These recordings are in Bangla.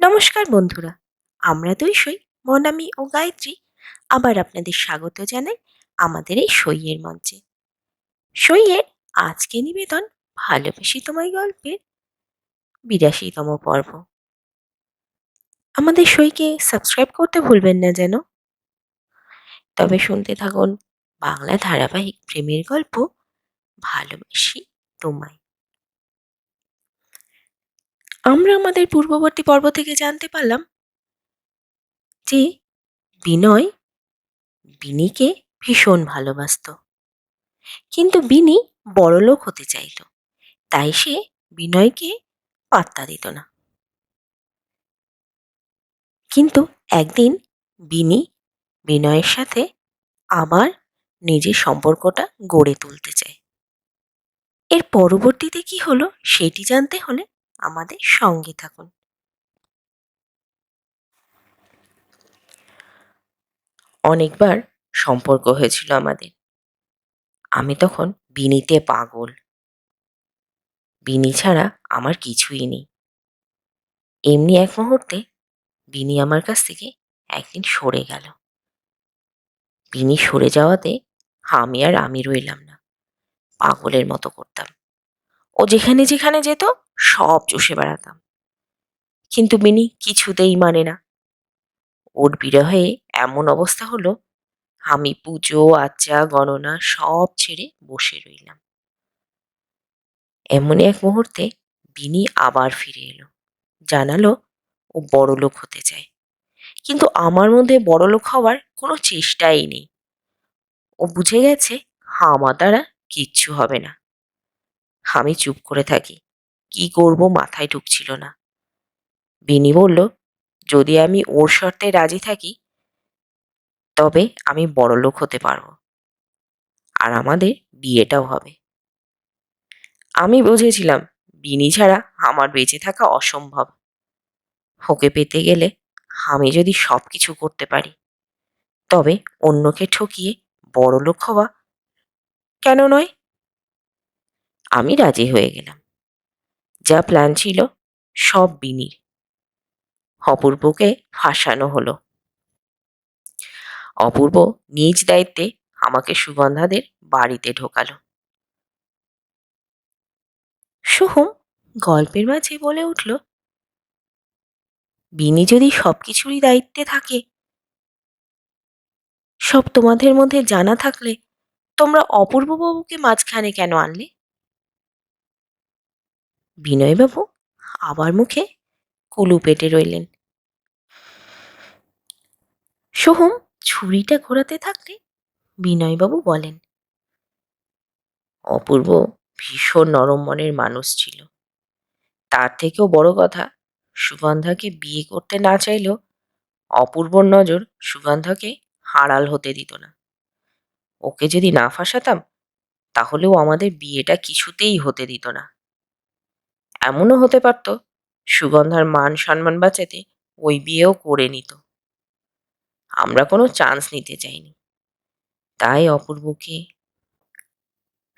নমস্কার বন্ধুরা, আমরা দুই সই মনামি ও গায়ত্রী আবার আপনাদের স্বাগত জানাই আমাদের এই সইয়ের মঞ্চে। সইয়ের আজকে নিবেদন ভালোবেসে তোমায় গল্পের ৮২তম পর্ব। আমাদের সইকে সাবস্ক্রাইব করতে ভুলবেন না যেন। তবে শুনতে থাকুন বাংলা ধারাবাহিক প্রেমের গল্প ভালোবেসে তোমায়। আমরা আমাদের পূর্ববর্তী পর্ব থেকে জানতে পারলাম যে বিনয় বিনিকে ভীষণ ভালোবাসতো, কিন্তু বিনি বড়লোক হতে চাইল, তাই সে বিনয়কে পাত্তা দিত না। কিন্তু একদিন বিনি বিনয়ের সাথে আবার নিজের সম্পর্কটা গড়ে তুলতে চায়। এর পরবর্তীতে কি হলো সেটি জানতে হলে আমাদের সঙ্গে থাকুন। অনেকবার সম্পর্ক হয়েছিল আমাদের। আমি তখন বিনিতে পাগল। বিনি ছাড়া আমার কিছুই নেই। এমনি এক মুহূর্তে বিনি আমার কাছ থেকে একদিন সরে গেল। বিনি সরে যাওয়াতে আমি রইলাম না, পাগলের মতো করতাম। ও যেখানে যেখানে যেত সব চষে বেড়াতাম, কিন্তু বিনি কিছুতেই মানে না। ওর বিরহে এমন অবস্থা হলো, আমি পুজো আচ্চা গণনা সব ছেড়ে বসে রইলাম। এমনই এক মুহূর্তে বিনি আবার ফিরে এলো, জানালো ও বড়লোক হতে চায়। কিন্তু আমার মধ্যে বড়লোক হওয়ার কোনো চেষ্টাই নেই। ও বুঝে গেছে আমার দ্বারা কিচ্ছু হবে না। আমি চুপ করে থাকি, কি করব মাথায় ঢুকছিল না। বিনি বলল, যদি আমি ওর শর্তে রাজি থাকি তবে আমি বড়লোক হতে পারবো, আর আমাদের বিয়েটাও হবে। আমি বুঝেছিলাম বিনি ছাড়া আমার বেঁচে থাকা অসম্ভব। ওকে পেতে গেলে আমি যদি সবকিছু করতে পারি, তবে অন্যকে ঠকিয়ে বড়লোক হওয়া কেন নয়? আমি রাজি হয়ে গেলাম। যা প্ল্যান ছিল সব বিনির। অপূর্বকে ফাঁসানো হলো। অপূর্ব নিজ দায়িত্বে আমাকে সুগন্ধাদের বাড়িতে ঢোকালো। সোহম গল্পের মাঝে বলে উঠল, বিনি যদি সবকিছুরই দায়িত্বে থাকে, সব তোমাদের মধ্যে জানা থাকলে তোমরা অপূর্ববাবুকে মাঝখানে কেন আনলে? বিনয়বাবু আবার মুখে কুলু পেটে রইলেন। সোহম ছুরিটা ঘোরাতে থাকলে বিনয়বাবু বলেন, অপূর্ব ভীষণ নরম মনের মানুষ ছিল। তার থেকেও বড় কথা, সুগন্ধাকে বিয়ে করতে না চাইলেও অপূর্বর নজর সুগন্ধাকে আড়াল হতে দিত না। ওকে যদি না ফাঁসাতাম তাহলেও আমাদের বিয়েটা কিছুতেই হতে দিত না। এমনও হতে পারত সুগন্ধার মান সম্মান বাঁচাতে ওই বিয়েও করে নিত। আমরা কোনো চান্স নিতে চাইনি, তাই অপূর্বকে।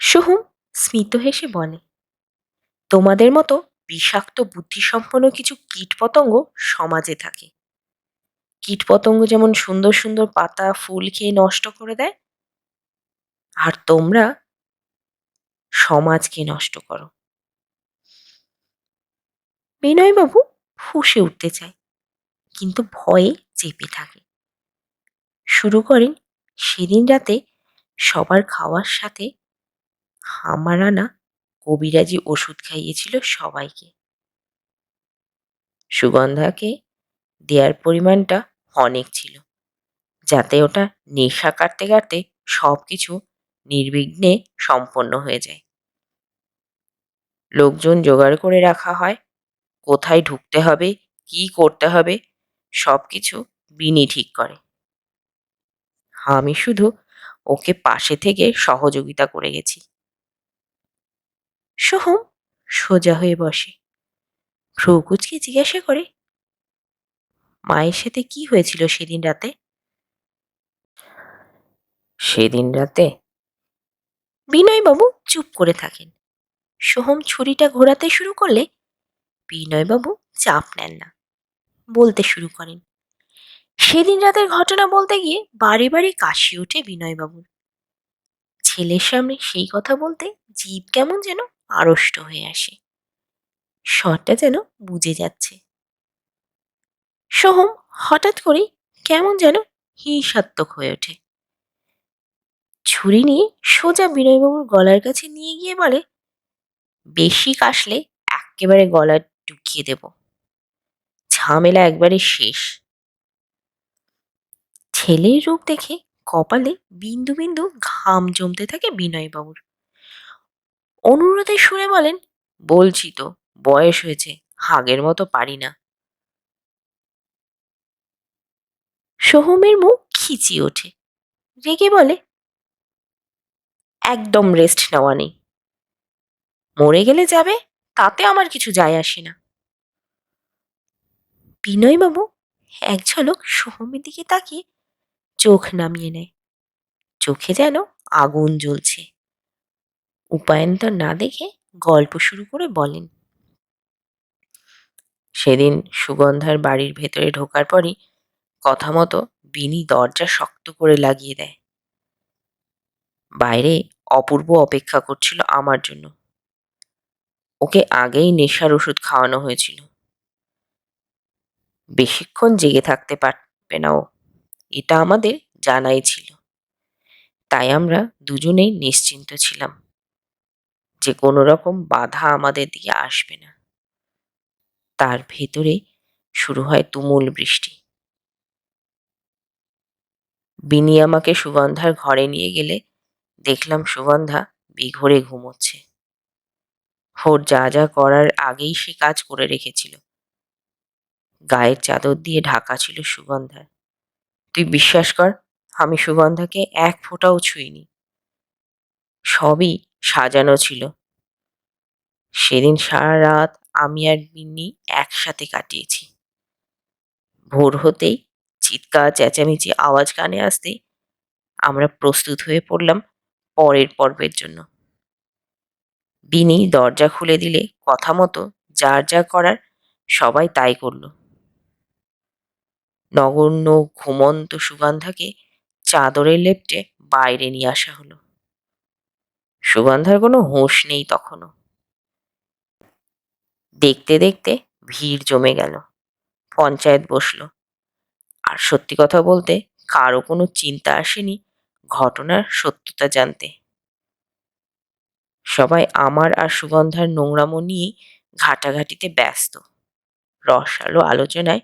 সোহম স্মিত হেসে বলে, তোমাদের মতো বিষাক্ত বুদ্ধিসম্পন্ন কিছু কীটপতঙ্গ সমাজে থাকে। কীটপতঙ্গ যেমন সুন্দর সুন্দর পাতা ফুল খেয়ে নষ্ট করে দেয়, আর তোমরা সমাজকে নষ্ট করো। বিনয়বাবু ফুঁসে উঠতে চায়, কিন্তু ভয়ে চেপে থাকে। শুরু করেন সেদিন রাতে সবার খাওয়ার সাথে আমার আনা কবিরাজি ওষুধ খাইয়েছিল সবাইকে। সুগন্ধাকে দেয়ার পরিমাণটা অনেক ছিল, যাতে ওটা নেশা কাটতে কাটতে সব কিছু নির্বিঘ্নে সম্পন্ন হয়ে যায়। লোকজন জোগাড় করে রাখা হয়, কোথায় ঢুকতে হবে কি করতে হবে সব কিছু বিনি ঠিক করে। আমি শুধু ওকে পাশে থেকে সহযোগিতা করে গেছি। সোহম সোজা হয়ে বসে, ভ্রু কুঁচকে জিজ্ঞাসা করে, মায়ের সাথে কি হয়েছিল সেদিন রাতে? সেদিন রাতে বিনয়বাবু চুপ করে থাকেন। সোহম ছুরিটা ঘোরাতে শুরু করলে বিনয়বাবু চাপ নেন না, বলতে শুরু করেন। সেদিন রাতের ঘটনা বলতে গিয়ে বারে বারে কাশি ওঠে বিনয়বাবুর। ছেলের সামনে সেই কথা বলতে জিভ কেমন যেন আড়ষ্ট হয়ে আসে। স্বরটা যেন বুঝে যাচ্ছে। সোহম হঠাৎ করেই কেমন যেন হিংসাত্মক হয়ে ওঠে। ছুরি নিয়ে সোজা বিনয়বাবুর গলার কাছে নিয়ে গিয়ে বলে, বেশি কাশলে একেবারে গলা ঢুকিয়ে দেব। ঝামেলা একবারে শেষ। ছেলের রূপ দেখে কপালে বিন্দু বিন্দু ঘাম জমতে থাকে বিনয়বাবুর। অনুরোধের সুরে বলেন, বলছি তো বয়স হয়েছে, আগের মতো পারি না। সোহমের মুখ খিচিয়ে ওঠে, রেগে বলে, একদম রেস্ট নেওয়া নেই। মরে গেলে যাবে, তাতে আমার কিছু যায় আসে না। বিনয়বাবু এক ঝলক সোহমের দিকে তাকিয়ে চোখ নামিয়ে নেয়। চোখে যেন আগুন জ্বলছে। উপায়ন্তর না দেখে গল্প শুরু করে বলেন, সেদিন সুগন্ধার বাড়ির ভেতরে ঢোকার পরই কথা মতো বিনি দরজা শক্ত করে লাগিয়ে দেয়। বাইরে অপূর্ব অপেক্ষা করছিল আমার জন্য। ওকে আগেই নেশার ওষুধ খাওয়ানো হয়েছিল। বেশিক্ষণ জেগে থাকতে পারবে না ও, এটা আমাদের জানাই ছিল। তাই আমরা দুজনেই নিশ্চিন্ত ছিলাম যে কোনো রকম বাধা আমাদের দিকে আসবে না। তার ভেতরে শুরু হয় তুমুল বৃষ্টি। বিনি আমাকে সুগন্ধার ঘরে নিয়ে গেলে দেখলাম সুগন্ধা বেঘোরে ঘুমোচ্ছে। ওর যা যা করার আগেই সে কাজ করে রেখেছিল। গায়ের চাদর দিয়ে ঢাকা ছিল সুগন্ধার। তুই বিশ্বাস কর, আমি সুগন্ধাকে এক ফোঁটাও ছুঁইনি। সবই সাজানো ছিল। সেদিন সারা রাত আমি আর বিন্নি একসাথে কাটিয়েছি। ভোর হতেই চিৎকার চেঁচামেচি আওয়াজ কানে আসতেই আমরা প্রস্তুত হয়ে পড়লাম পরের পর্বের জন্য। বিনি দরজা খুলে দিলে কথা মতো যার যা করার সবাই তাই করল। নগণ্য ঘুমন্ত সুগন্ধাকে চাদরে লেপটে বাইরে নিয়ে আসা হলো। সুগন্ধার কোনো হুঁশ নেই তখনও। দেখতে দেখতে ভিড় জমে গেল। পঞ্চায়েত বসলো। আর সত্যি কথা বলতে কারো কোনো চিন্তা আসেনি ঘটনার সত্যতা জানতে। সবাই আমার আর সুগন্ধার নোংরামো নিয়েই ঘাটাঘাটিতে ব্যস্ত। রসালো আলোচনায়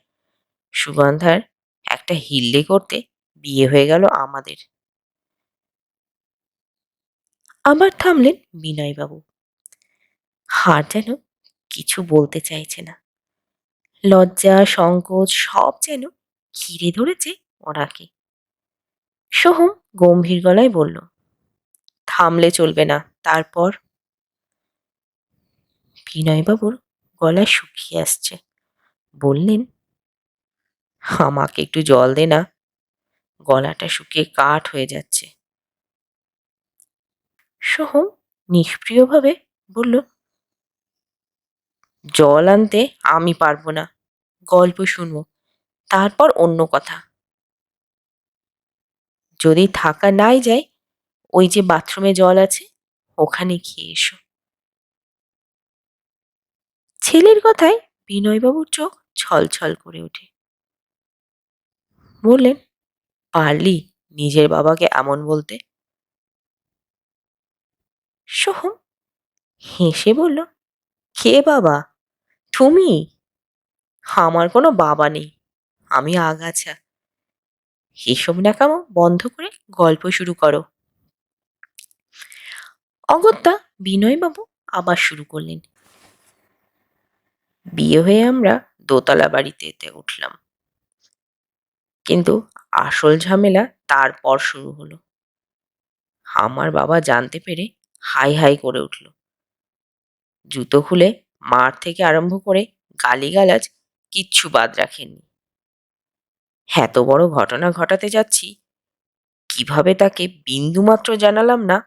সুগন্ধার একটা হিল্লে করতে বিয়ে হয়ে গেল আমাদের। আবার থামলেন বিনয়বাবু। হার যেন কিছু বলতে চাইছে না। লজ্জা সংকোচ সব যেন ঘিরে ধরেছে ওনাকে। সোহম গম্ভীর গলায় বলল, থামলে চলবে না। তারপর? বিনয়বাবুর গলা শুকিয়ে আসছে। বললেন, আমাকে একটু জল দে না, গলাটা শুকিয়ে কাঠ হয়ে যাচ্ছে। সোহম নিষ্প্রিয়ভাবে বলল, জল আনতে আমি পারবো না, গল্প শুনবো, তারপর অন্য কথা। যদি থাকা নাই যায়, ওই যে বাথরুমে জল আছে, ওখানে খেয়ে এসো। ছেলের কথায় বিনয়বাবুর চোখ ছলছল করে ওঠে। বললেন, পারলি নিজের বাবাকে এমন বলতে? সোহম হেসে বলল, কে বাবা? তুমি? আমার কোনো বাবা নেই, আমি আগাছা। এসব ন্যাকামো বন্ধ করে গল্প শুরু করো। অগত্যা বিনয়বাবু আবার শুরু করলেন, বিয়ে হয়ে আমরা দোতলা বাড়িতে উঠলাম। কিন্তু আসল ঝামেলা তারপর শুরু হলো। আমার বাবা জানতে পেরে হাই হাই করে উঠল। জুতো খুলে মার থেকে আরম্ভ করে গালিগালাজ কিচ্ছু বাদ রাখেননি। এত বড় ঘটনা ঘটাতে যাচ্ছি, কিভাবে তাকে বিন্দুমাত্র জানালাম না?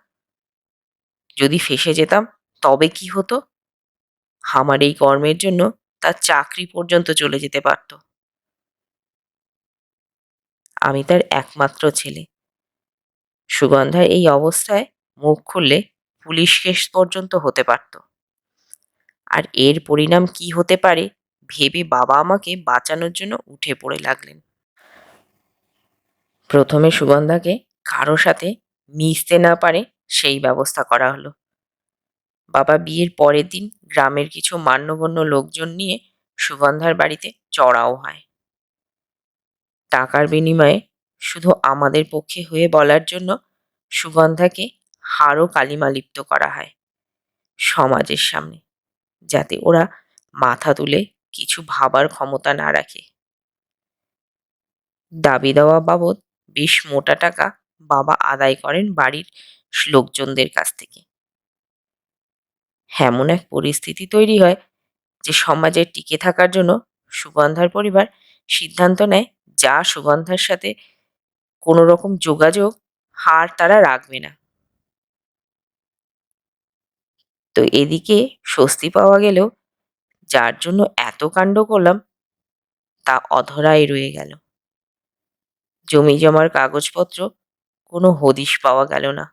যদি ফেঁসে যেতাম তবে কি হতো? আমার এই কর্মের জন্য তার চাকরি পর্যন্ত চলে যেতে পারত। আমি তার একমাত্র ছেলে। সুগন্ধার এই অবস্থায় মুখ খুললে পুলিশ কেস পর্যন্ত হতে পারত। আর এর পরিণাম কি হতে পারে ভেবে বাবা আমাকে বাঁচানোর জন্য উঠে পড়ে লাগলেন। প্রথমে সুগন্ধাকে কারো সাথে মিশতে না পারে সেই ব্যবস্থা করা হলো। বাবা বিয়ের পরের দিন গ্রামের কিছু মান্যগণ্য লোকজন নিয়ে সুগন্ধার বাড়িতে চড়াও হয়। টাকার বিনিময়ে শুধু আমাদের পক্ষে হয়ে বলার জন্য সুগন্ধাকে হাড়ও কালিমা লিপ্ত করা হয় সমাজের সামনে, যাতে ওরা মাথা তুলে কিছু ভাবার ক্ষমতা না রাখে। দাবি দেওয়া বাবদ বেশ মোটা টাকা বাবা আদায় করেন বাড়ির লোকজনদের কাছ থেকে। এমন এক পরিস্থিতি তৈরি হয় যে সমাজে টিকে থাকার জন্য সুগন্ধার পরিবার সিদ্ধান্ত নেয় যা সুগন্ধার সাথে কোনো রকম যোগাযোগ আর তারা রাখবে না। তো এদিকে স্বস্তি পাওয়া গেলেও যার জন্য এত কাণ্ড করলাম তা অধরাই রয়ে গেল। জমি জমার কাগজপত্র কোনো হদিশ পাওয়া গেল না।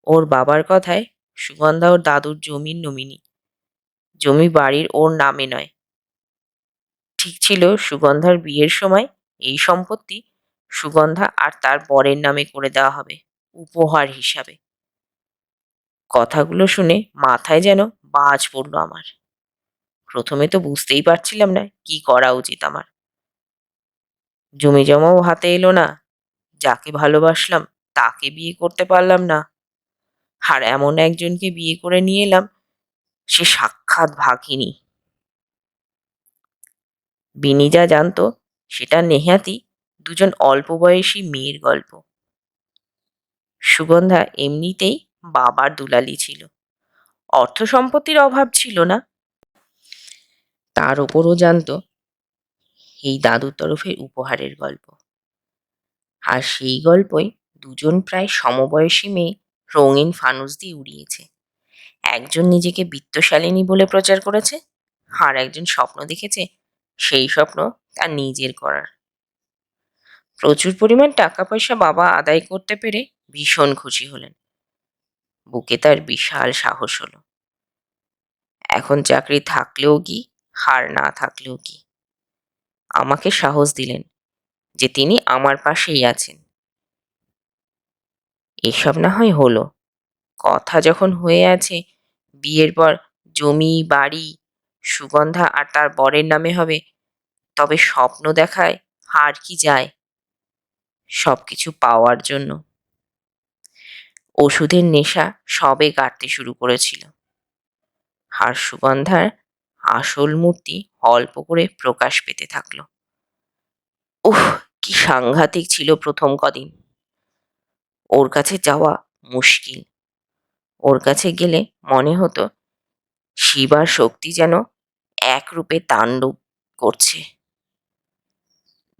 ওর বাবার কথায় সুগন্ধা ওর দাদুর জমির নমিনি। জমি বাড়ির ওর নামে নয়। ঠিক ছিল সুগন্ধার বিয়ের সময় এই সম্পত্তি সুগন্ধা আর তার বরের নামে করে দেওয়া হবে উপহার হিসাবে। কথাগুলো শুনে মাথায় যেন বাজ পড়ল আমার। প্রথমে তো বুঝতেই পারছিলাম না কি করা উচিত আমার। জমি জমাও হাতে এলো না, যাকে ভালোবাসলাম তাকে বিয়ে করতে পারলাম না, আর এমন একজনকে বিয়ে করে নিয়ে এলাম সে সাক্ষাৎ ভাগিনী। বিনি যা জানতো সেটা নেহাতি দুজন অল্প বয়সী মেয়ের গল্প। সুগন্ধা এমনিতেই বাবার দুলালি ছিল, অর্থ সম্পত্তির অভাব ছিল না। তার ওপরও জানতো এই দাদুর তরফে উপহারের গল্প। আর সেই গল্পই দুজন প্রায় সমবয়সী মেয়ে রঙিন ফানুস দিয়ে উড়িয়েছে। একজন নিজেকে বিত্তশালিনী বলে প্রচার করেছে, আর একজন স্বপ্ন দেখেছে সেই স্বপ্ন তার নিজের করার। প্রচুর পরিমাণ টাকা পয়সা বাবা আদায় করতে পেরে ভীষণ খুশি হলেন। বুকে তার বিশাল সাহস হলো। এখন চাকরি থাকলেও কি, হার না থাকলেও কি, আমাকে সাহস দিলেন যে তিনি আমার পাশেই আছেন। এসব না হয় হলো, কথা যখন হয়ে আছে বিয়ের পর জমি বাড়ি সুগন্ধা আর তার বরের নামে হবে, তবে স্বপ্ন দেখায় আর কি যায় সবকিছু পাওয়ার জন্য। ওষুধের নেশা সবে কাটতে শুরু করেছিল, আর সুগন্ধার আসল মূর্তি অল্প করে প্রকাশ পেতে থাকলো। উহ, কি সাংঘাতিক ছিল প্রথম কদিন। ওর কাছে যাওয়া মুশকিল। ওর কাছে গেলে মনে হতো শিবার শক্তি যেন এক রূপে তাণ্ডব করছে।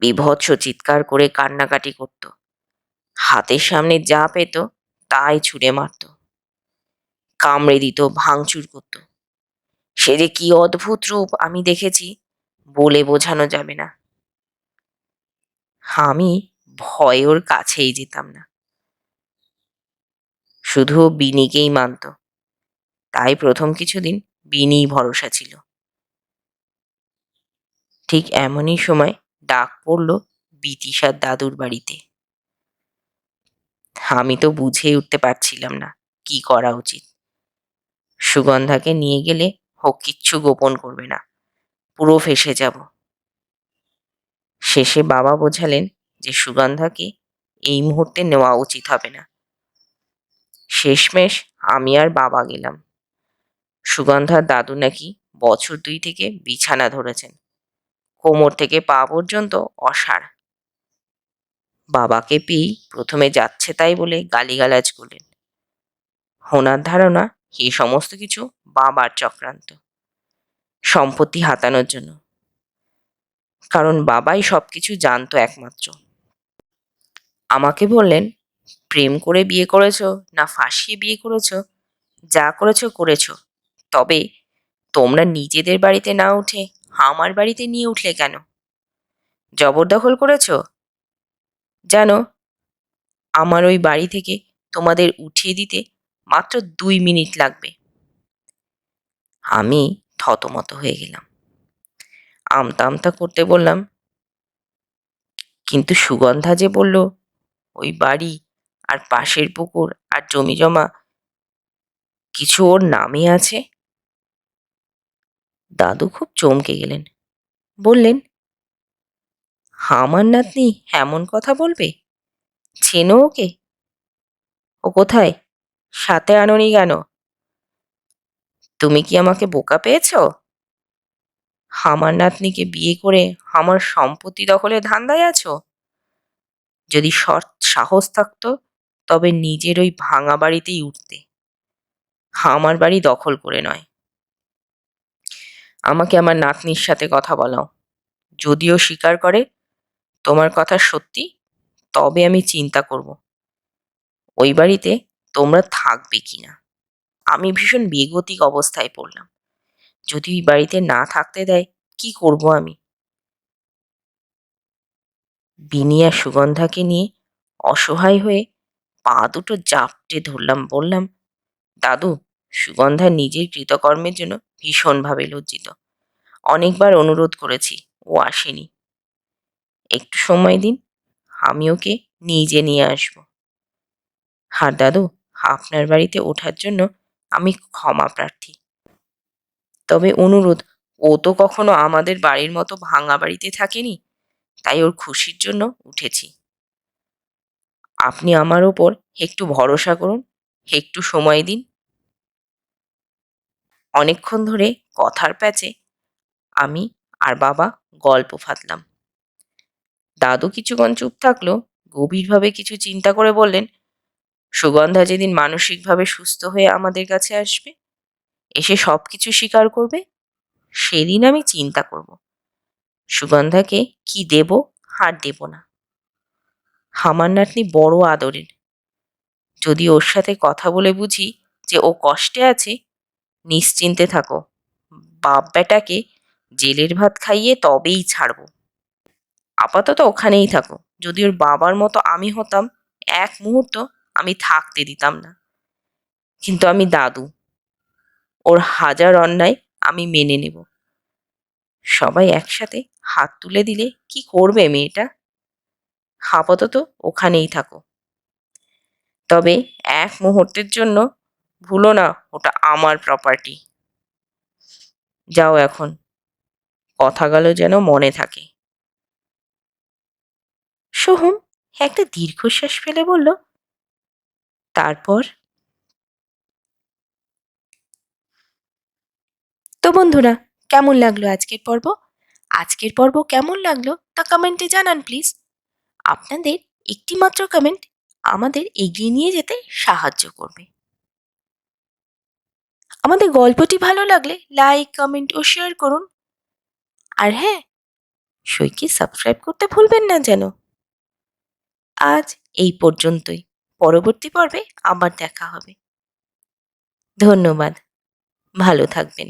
বীভৎস চিৎকার করে কান্নাকাটি করত, হাতের সামনে যা পেত তাই ছুঁড়ে মারত, কামড়ে দিত, ভাঙচুর করত। সে যে কি অদ্ভুত রূপ আমি দেখেছি বলে বোঝানো যাবে না। আমি ভয়ে ওর কাছেই যেতাম না। শুধু ও বিনিকেই মানত, তাই প্রথম কিছুদিন বিনিই ভরসা ছিল। ঠিক এমনই সময় ডাক পড়ল বিতিশার দাদুর বাড়িতে। আমি তো বুঝেই উঠতে পারছিলাম না কি করা উচিত। সুগন্ধাকে নিয়ে গেলে ও কিচ্ছু গোপন করবে না, পুরো ফেঁসে যাব। শেষে বাবা বোঝালেন যে সুগন্ধাকে এই মুহূর্তে নেওয়া উচিত হবে না। শেষমেশ আমি আর বাবা গেলাম। সুগন্ধার দাদু নাকি বছর 2 থেকে বিছানা ধরেছেন, কোমর থেকে পা পর্যন্ত অসাড়। বাবাকে পেয়েই প্রথমে যাচ্ছে তাই বলে গালিগালাজ করলেন। ওনার ধারণা এই সমস্ত কিছু বাবার চক্রান্ত, সম্পত্তি হাতানোর জন্য। কারণ বাবাই সবকিছু জানতো একমাত্র। আমাকে বললেন, প্রেম করে বিয়ে করেছো না ফাঁসিয়ে বিয়ে করেছো, যা করেছো করেছো, তবে তোমরা নিজেদের বাড়িতে না উঠে আমার বাড়িতে নিয়ে উঠলে কেন? জবরদখল করেছো? জানো, আমার ওই বাড়ি থেকে তোমাদের উঠিয়ে দিতে মাত্র 2 মিনিট লাগবে। আমি থতমত হয়ে গেলাম। আমতা আমতা করতে বললাম, কিন্তু সুগন্ধা যে বলল ওই বাড়ি আর পাশের পুকুর আর জমি জমা কিছু ওর নামে আছে। দাদু খুব চমকে গেলেন। বললেন, আমার নাতনি এমন কথা বলবে? চেনো ওকে? ও কোথায়? সাথে আনোনি কেন? তুমি কি আমাকে বোকা পেয়েছো? আমার নাতনিকে বিয়ে করে আমার সম্পত্তি দখলের ধান্দায় আছো? যদি সৎ সাহস থাকতো তবে নিজের ওই ভাঙা বাড়িতেই উঠতে, আমার বাড়ি দখল করে নয়। আমাকে আমার নাতনির সাথে কথা বলাও। যদিও স্বীকার করে তোমার কথা সত্যি, তবে আমি চিন্তা করব ওই বাড়িতে তোমরা থাকবে কিনা। আমি ভীষণ বেগতিক অবস্থায় পড়লাম। যদি ওই বাড়িতে না থাকতে দেয়, কি করব আমি? বিনিয়া সুগন্ধাকে নিয়ে অসহায় হয়ে পা দুটো জাপটে ধরলাম। বললাম, দাদু, সুগন্ধা নিজের কৃতকর্মের জন্য ভীষণভাবে লজ্জিত। অনেকবার অনুরোধ করেছি, ও আসেনি। একটু সময় দিন, আমি ওকে নিজে নিয়ে আসবো। আর দাদু, আপনার বাড়িতে ওঠার জন্য আমি ক্ষমা প্রার্থী। তবে অনুরোধ, ও তো কখনো আমাদের বাড়ির মতো ভাঙা বাড়িতে থাকেনি, তাই ওর খুশির জন্য উঠেছি। আপনি আমার ওপর একটু ভরসা করুন, একটু সময় দিন। অনেকক্ষণ ধরে কথার প্যাচে আমি আর বাবা গল্প ফাঁদলাম। দাদু কিছুক্ষণ চুপ থাকলো, গভীরভাবে কিছু চিন্তা করে বললেন, সুগন্ধা যেদিন মানসিকভাবে সুস্থ হয়ে আমাদের কাছে আসবে, এসে সবকিছু স্বীকার করবে, সেদিন আমি চিন্তা করব সুগন্ধাকে কি দেব আর দেব না। আমার নাতনি বড় আদরের। যদি ওর সাথে কথা বলে বুঝি যে ও কষ্টে আছে, নিশ্চিন্তে থাকো, বাপ বেটাকে জেলের ভাত খাইয়ে তবেই ছাড়বো। আপাতত ওখানেই থাকো। যদি ওর বাবার মতো আমি হতাম, এক মুহূর্ত আমি থাকতে দিতাম না। কিন্তু আমি দাদু, ওর হাজার অন্যায় আমি মেনে নেব। সবাই একসাথে হাত তুলে দিলে কি করবে মেয়েটা? আপাতত ওখানেই থাকো। তবে এক মুহূর্তের জন্য ভুলো না, ওটা আমার প্রপার্টি। যাও এখন, কথাগুলো যেন মনে থাকে। সোহম একটা দীর্ঘশ্বাস ফেলে বলল, তারপর? তো বন্ধুরা, কেমন লাগলো আজকের পর্ব? আজকের পর্ব কেমন লাগলো তা কমেন্টে জানান প্লিজ। আপনাদের একটি মাত্র কমেন্ট আমাদের এগিয়ে নিয়ে যেতে সাহায্য করবে। আমাদের গল্পটি ভালো লাগলে লাইক, কমেন্ট ও শেয়ার করুন। আর হ্যাঁ, সইকে সাবস্ক্রাইব করতে ভুলবেন না যেন। আজ এই পর্যন্তই। পরবর্তী পর্বে আবার দেখা হবে। ধন্যবাদ। ভালো থাকবেন।